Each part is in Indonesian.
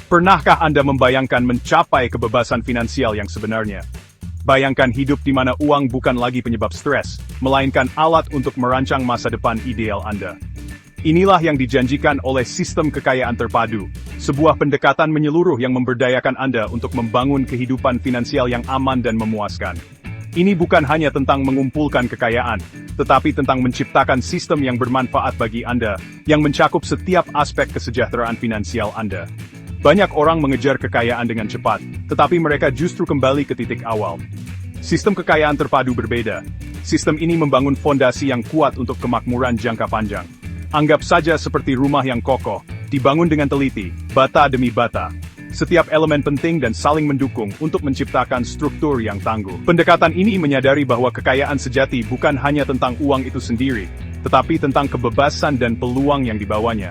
Pernahkah Anda membayangkan mencapai kebebasan finansial yang sebenarnya? Bayangkan hidup di mana uang bukan lagi penyebab stres, melainkan alat untuk merancang masa depan ideal Anda. Inilah yang dijanjikan oleh sistem kekayaan terpadu, sebuah pendekatan menyeluruh yang memberdayakan Anda untuk membangun kehidupan finansial yang aman dan memuaskan. Ini bukan hanya tentang mengumpulkan kekayaan, tetapi tentang menciptakan sistem yang bermanfaat bagi Anda, yang mencakup setiap aspek kesejahteraan finansial Anda. Banyak orang mengejar kekayaan dengan cepat, tetapi mereka justru kembali ke titik awal. Sistem kekayaan terpadu berbeda. Sistem ini membangun fondasi yang kuat untuk kemakmuran jangka panjang. Anggap saja seperti rumah yang kokoh, dibangun dengan teliti, bata demi bata. Setiap elemen penting dan saling mendukung untuk menciptakan struktur yang tangguh. Pendekatan ini menyadari bahwa kekayaan sejati bukan hanya tentang uang itu sendiri, tetapi tentang kebebasan dan peluang yang dibawanya.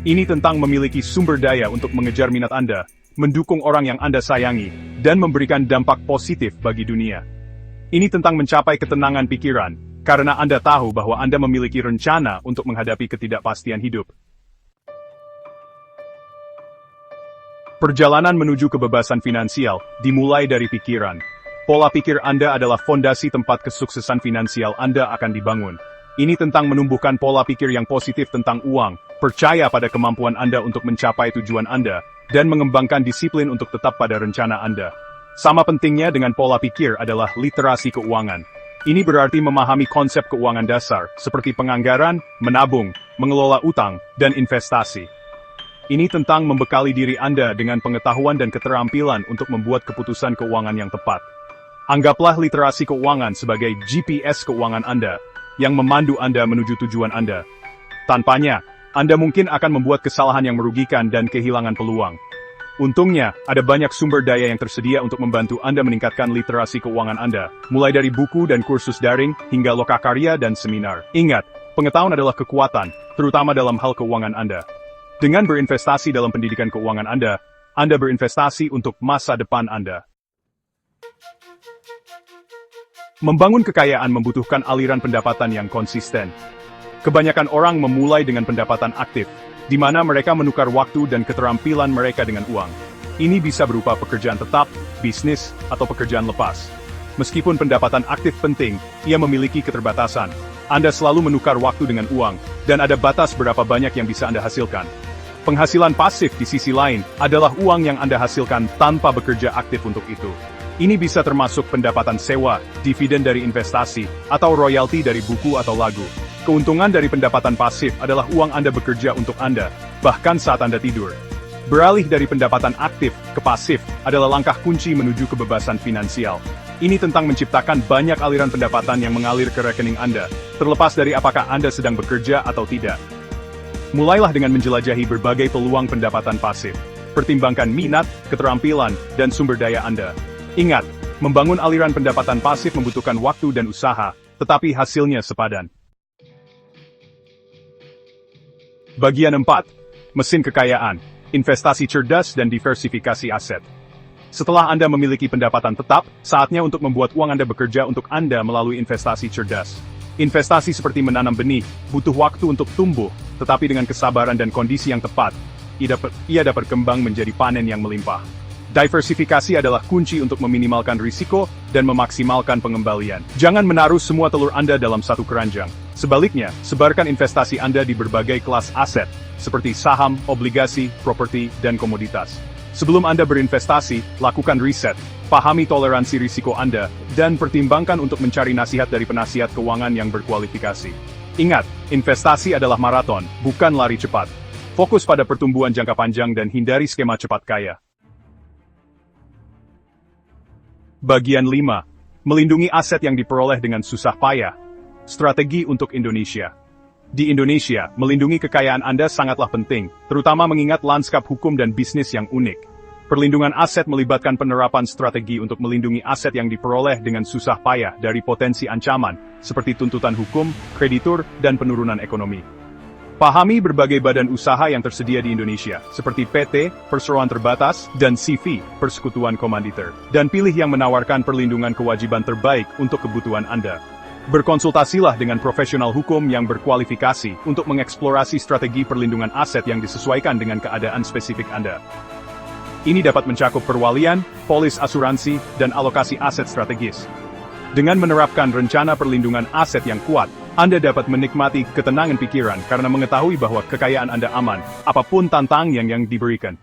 Ini tentang memiliki sumber daya untuk mengejar minat Anda, mendukung orang yang Anda sayangi, dan memberikan dampak positif bagi dunia. Ini tentang mencapai ketenangan pikiran, karena Anda tahu bahwa Anda memiliki rencana untuk menghadapi ketidakpastian hidup. Perjalanan menuju kebebasan finansial dimulai dari pikiran. Pola pikir Anda adalah fondasi tempat kesuksesan finansial Anda akan dibangun. Ini tentang menumbuhkan pola pikir yang positif tentang uang, percaya pada kemampuan Anda untuk mencapai tujuan Anda, dan mengembangkan disiplin untuk tetap pada rencana Anda. Sama pentingnya dengan pola pikir adalah literasi keuangan. Ini berarti memahami konsep keuangan dasar, seperti penganggaran, menabung, mengelola utang, dan investasi. Ini tentang membekali diri Anda dengan pengetahuan dan keterampilan untuk membuat keputusan keuangan yang tepat. Anggaplah literasi keuangan sebagai GPS keuangan Anda, yang memandu Anda menuju tujuan Anda. Tanpanya, Anda mungkin akan membuat kesalahan yang merugikan dan kehilangan peluang. Untungnya, ada banyak sumber daya yang tersedia untuk membantu Anda meningkatkan literasi keuangan Anda, mulai dari buku dan kursus daring, hingga lokakarya dan seminar. Ingat, pengetahuan adalah kekuatan, terutama dalam hal keuangan Anda. Dengan berinvestasi dalam pendidikan keuangan Anda berinvestasi untuk masa depan Anda. Membangun kekayaan membutuhkan aliran pendapatan yang konsisten. Kebanyakan orang memulai dengan pendapatan aktif, di mana mereka menukar waktu dan keterampilan mereka dengan uang. Ini bisa berupa pekerjaan tetap, bisnis, atau pekerjaan lepas. Meskipun pendapatan aktif penting, ia memiliki keterbatasan. Anda selalu menukar waktu dengan uang, dan ada batas berapa banyak yang bisa Anda hasilkan. Penghasilan pasif di sisi lain adalah uang yang Anda hasilkan tanpa bekerja aktif untuk itu. Ini bisa termasuk pendapatan sewa, dividen dari investasi, atau royalti dari buku atau lagu. Keuntungan dari pendapatan pasif adalah uang Anda bekerja untuk Anda, bahkan saat Anda tidur. Beralih dari pendapatan aktif ke pasif adalah langkah kunci menuju kebebasan finansial. Ini tentang menciptakan banyak aliran pendapatan yang mengalir ke rekening Anda, terlepas dari apakah Anda sedang bekerja atau tidak. Mulailah dengan menjelajahi berbagai peluang pendapatan pasif. Pertimbangkan minat, keterampilan, dan sumber daya Anda. Ingat, membangun aliran pendapatan pasif membutuhkan waktu dan usaha, tetapi hasilnya sepadan. Bagian 4. Mesin kekayaan, investasi cerdas dan diversifikasi aset. Setelah Anda memiliki pendapatan tetap, saatnya untuk membuat uang Anda bekerja untuk Anda melalui investasi cerdas. Investasi seperti menanam benih, butuh waktu untuk tumbuh, tetapi dengan kesabaran dan kondisi yang tepat, ia dapat berkembang menjadi panen yang melimpah. Diversifikasi adalah kunci untuk meminimalkan risiko dan memaksimalkan pengembalian. Jangan menaruh semua telur Anda dalam satu keranjang. Sebaliknya, sebarkan investasi Anda di berbagai kelas aset, seperti saham, obligasi, properti, dan komoditas. Sebelum Anda berinvestasi, lakukan riset, pahami toleransi risiko Anda, dan pertimbangkan untuk mencari nasihat dari penasihat keuangan yang berkualifikasi. Ingat, investasi adalah maraton, bukan lari cepat. Fokus pada pertumbuhan jangka panjang dan hindari skema cepat kaya. Bagian 5. Melindungi aset yang diperoleh dengan susah payah. Strategi untuk Indonesia. Di Indonesia, melindungi kekayaan Anda sangatlah penting, terutama mengingat lanskap hukum dan bisnis yang unik. Perlindungan aset melibatkan penerapan strategi untuk melindungi aset yang diperoleh dengan susah payah dari potensi ancaman, seperti tuntutan hukum, kreditur, dan penurunan ekonomi. Pahami berbagai badan usaha yang tersedia di Indonesia, seperti PT, Perseroan Terbatas, dan CV, Persekutuan Komanditer. Dan pilih yang menawarkan perlindungan kewajiban terbaik untuk kebutuhan Anda. Berkonsultasilah dengan profesional hukum yang berkualifikasi untuk mengeksplorasi strategi perlindungan aset yang disesuaikan dengan keadaan spesifik Anda. Ini dapat mencakup perwalian, polis asuransi, dan alokasi aset strategis. Dengan menerapkan rencana perlindungan aset yang kuat, Anda dapat menikmati ketenangan pikiran karena mengetahui bahwa kekayaan Anda aman, apapun tantangan yang diberikan.